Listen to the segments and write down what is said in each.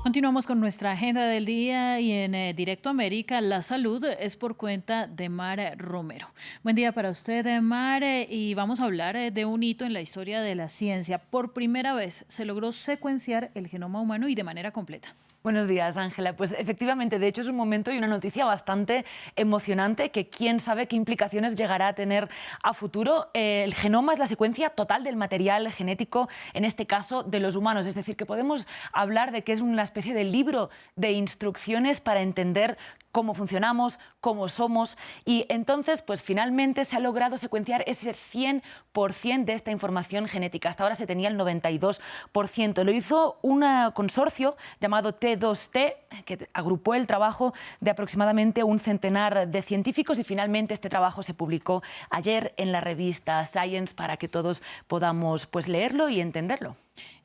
Continuamos con nuestra agenda del día y en Directo América, la salud es por cuenta de Mar Romero. Buen día para usted, Mar, y vamos a hablar de un hito en la historia de la ciencia. Por primera vez se logró secuenciar el genoma humano y de manera completa. Buenos días, Ángela. Pues efectivamente, de hecho es un momento y una noticia bastante emocionante que quién sabe qué implicaciones llegará a tener a futuro. El genoma es la secuencia total del material genético, en este caso de los humanos. Es decir, que podemos hablar de que es una especie de libro de instrucciones para entender cómo funcionamos, cómo somos, y entonces pues finalmente se ha logrado secuenciar ese 100% de esta información genética. Hasta ahora se tenía el 92%. Lo hizo un consorcio llamado T2T, que agrupó el trabajo de aproximadamente un centenar de científicos, y finalmente este trabajo se publicó ayer en la revista Science para que todos podamos pues leerlo y entenderlo.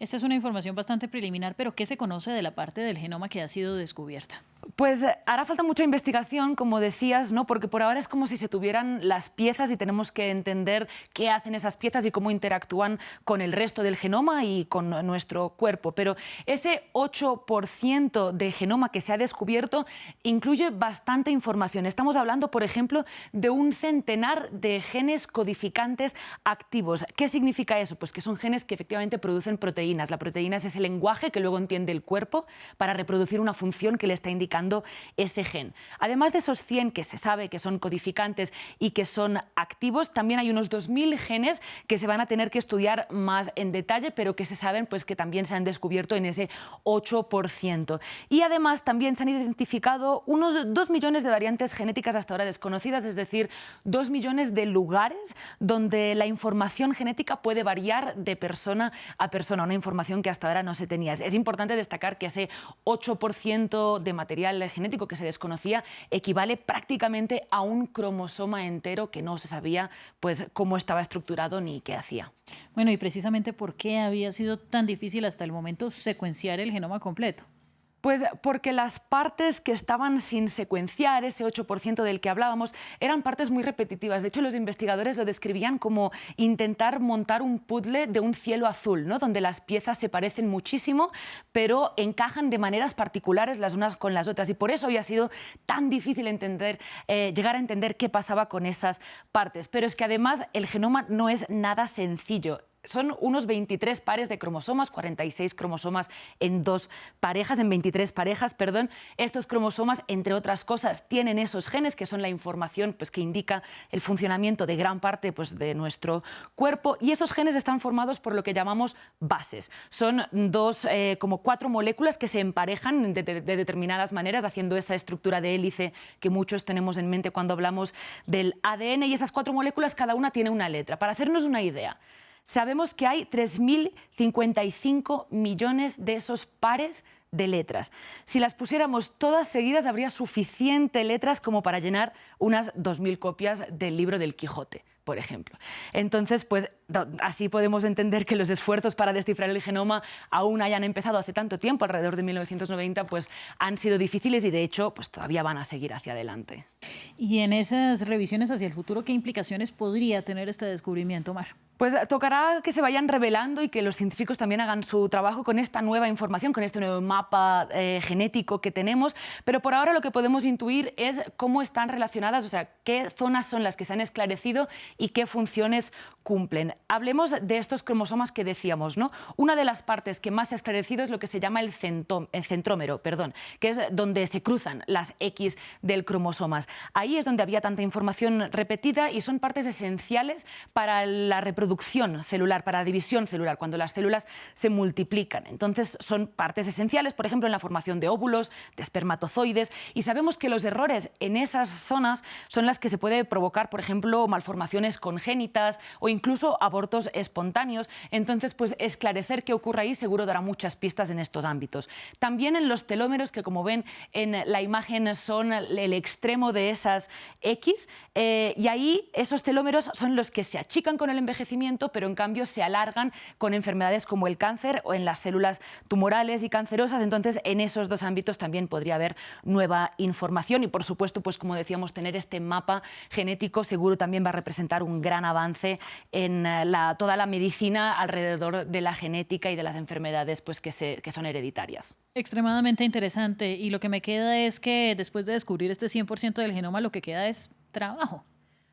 Esta es una información bastante preliminar, pero ¿qué se conoce de la parte del genoma que ha sido descubierta? Pues hará falta mucha investigación, como decías, ¿no? Porque por ahora es como si se tuvieran las piezas y tenemos que entender qué hacen esas piezas y cómo interactúan con el resto del genoma y con nuestro cuerpo. Pero ese 8% de genoma que se ha descubierto incluye bastante información. Estamos hablando, por ejemplo, de un centenar de genes codificantes activos. ¿Qué significa eso? Pues que son genes que efectivamente producen proteínas. La proteína es ese lenguaje que luego entiende el cuerpo para reproducir una función que le está indicando ese gen. Además de esos 100 que se sabe que son codificantes y que son activos, también hay unos 2000 genes que se van a tener que estudiar más en detalle, pero que se saben pues, que también se han descubierto en ese 8%. Y además también se han identificado unos 2 millones de variantes genéticas hasta ahora desconocidas, es decir, 2 millones de lugares donde la información genética puede variar de persona a persona, una información que hasta ahora no se tenía. Es importante destacar que ese 8% de material genético que se desconocía equivale prácticamente a un cromosoma entero que no se sabía pues, cómo estaba estructurado ni qué hacía. Bueno, y precisamente ¿por qué había sido tan difícil hasta el momento secuenciar el genoma completo? Pues porque las partes que estaban sin secuenciar, ese 8% del que hablábamos, eran partes muy repetitivas. De hecho, los investigadores lo describían como intentar montar un puzzle de un cielo azul, ¿no? Donde las piezas se parecen muchísimo, pero encajan de maneras particulares las unas con las otras. Y por eso había sido tan difícil llegar a entender qué pasaba con esas partes. Pero es que además el genoma no es nada sencillo. Son unos 23 pares de cromosomas, 46 cromosomas en 23 parejas, perdón. Estos cromosomas, entre otras cosas, tienen esos genes que son la información pues, que indica el funcionamiento de gran parte pues, de nuestro cuerpo, y esos genes están formados por lo que llamamos bases. Son como 4 moléculas que se emparejan de determinadas maneras, haciendo esa estructura de hélice que muchos tenemos en mente cuando hablamos del ADN, y esas 4 moléculas cada una tiene una letra. Para hacernos una idea, sabemos que hay 3.055 millones de esos pares de letras. Si las pusiéramos todas seguidas, habría suficiente letras como para llenar unas 2.000 copias del libro del Quijote, por ejemplo. Entonces, pues así podemos entender que los esfuerzos para descifrar el genoma aún hayan empezado hace tanto tiempo, alrededor de 1990, pues han sido difíciles y de hecho pues todavía van a seguir hacia adelante. Y en esas revisiones hacia el futuro, ¿qué implicaciones podría tener este descubrimiento, Mar? Pues tocará que se vayan revelando y que los científicos también hagan su trabajo con esta nueva información, con este nuevo mapa genético que tenemos, pero por ahora lo que podemos intuir es cómo están relacionadas, o sea, qué zonas son las que se han esclarecido y qué funciones cumplen. Hablemos de estos cromosomas que decíamos, ¿no? Una de las partes que más se ha esclarecido es lo que se llama el centrómero, que es donde se cruzan las X del cromosomas. Ahí es donde había tanta información repetida y son partes esenciales para la reproducción celular, para la división celular, cuando las células se multiplican. Entonces son partes esenciales, por ejemplo, en la formación de óvulos, de espermatozoides, y sabemos que los errores en esas zonas son las que se puede provocar, por ejemplo, malformaciones congénitas o incluso abortos espontáneos. Entonces, pues esclarecer qué ocurre ahí seguro dará muchas pistas en estos ámbitos. También en los telómeros, que como ven en la imagen son el extremo de esas X, y ahí esos telómeros son los que se achican con el envejecimiento, pero en cambio se alargan con enfermedades como el cáncer o en las células tumorales y cancerosas. Entonces, en esos dos ámbitos también podría haber nueva información y, por supuesto, pues como decíamos, tener este mapa genético seguro también va a representar un gran avance en toda la medicina alrededor de la genética y de las enfermedades pues, que son hereditarias. Extremadamente interesante. Y lo que me queda es que después de descubrir este 100% del genoma, lo que queda es trabajo.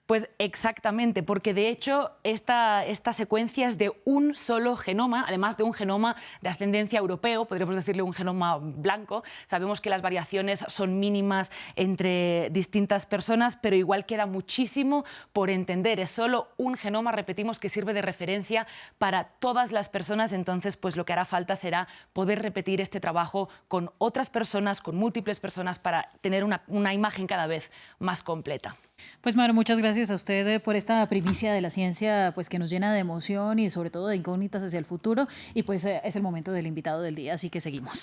Pues exactamente, porque de hecho esta secuencia es de un solo genoma, además de un genoma de ascendencia europeo, podríamos decirle un genoma blanco. Sabemos que las variaciones son mínimas entre distintas personas, pero igual queda muchísimo por entender. Es solo un genoma, repetimos, que sirve de referencia para todas las personas. Entonces, pues lo que hará falta será poder repetir este trabajo con otras personas, con múltiples personas, para tener una imagen cada vez más completa. Pues Mar, muchas gracias a usted por esta primicia de la ciencia, pues que nos llena de emoción y sobre todo de incógnitas hacia el futuro. Y pues es el momento del invitado del día, así que seguimos.